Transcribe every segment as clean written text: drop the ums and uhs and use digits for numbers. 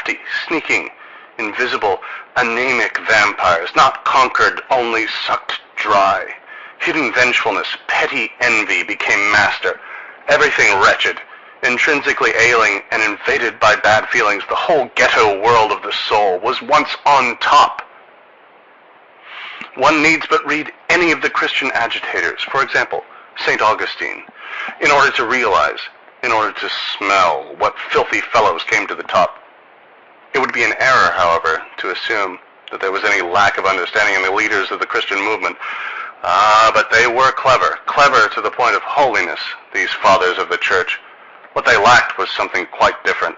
crafty, sneaking, invisible, anemic vampires, not conquered, only sucked dry. Hidden vengefulness, petty envy became master. Everything wretched, intrinsically ailing and invaded by bad feelings, the whole ghetto world of the soul was once on top. One needs but read any of the Christian agitators, for example, St. Augustine, in order to realize, in order to smell what filthy fellows came to the top. It would be an error, however, to assume that there was any lack of understanding in the leaders of the Christian movement. But they were clever to the point of holiness, these fathers of the church. What they lacked was something quite different.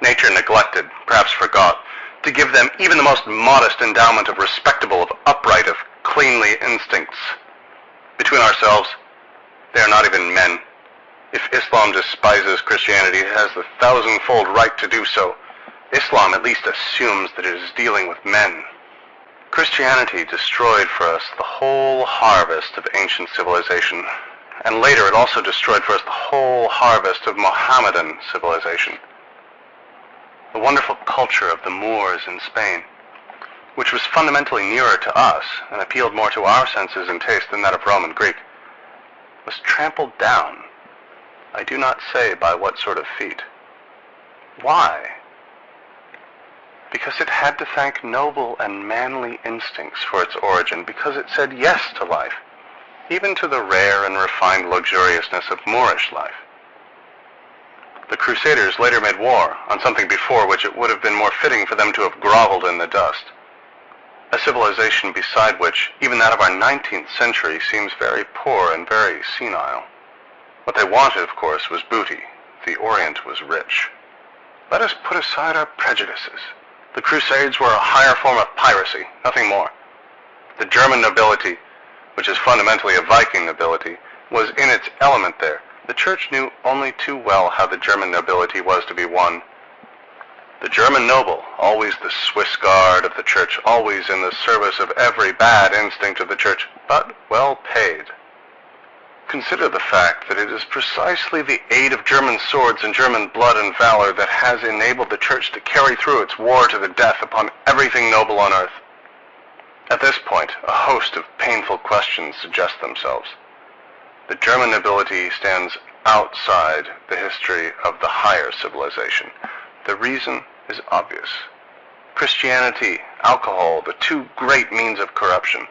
Nature neglected, perhaps forgot, to give them even the most modest endowment of respectable, of upright, of cleanly instincts. Between ourselves, they are not even men. If Islam despises Christianity, it has the thousandfold right to do so. Islam at least assumes that it is dealing with men. Christianity destroyed for us the whole harvest of ancient civilization, and later it also destroyed for us the whole harvest of Mohammedan civilization. The wonderful culture of the Moors in Spain, which was fundamentally nearer to us and appealed more to our senses and taste than that of Roman Greek, was trampled down, I do not say by what sort of feet. Why? Because it had to thank noble and manly instincts for its origin, because it said yes to life, even to the rare and refined luxuriousness of Moorish life. The Crusaders later made war on something before which it would have been more fitting for them to have groveled in the dust, a civilization beside which even that of our 19th century seems very poor and very senile. What they wanted, of course, was booty. The Orient was rich. Let us put aside our prejudices. The Crusades were a higher form of piracy, nothing more. The German nobility, which is fundamentally a Viking nobility, was in its element there. The Church knew only too well how the German nobility was to be won. The German noble, always the Swiss guard of the Church, always in the service of every bad instinct of the Church, but well paid. Consider the fact that it is precisely the aid of German swords and German blood and valor that has enabled the Church to carry through its war to the death upon everything noble on earth. At this point, a host of painful questions suggest themselves. The German nobility stands outside the history of the higher civilization. The reason is obvious. Christianity, alcohol, the two great means of corruption.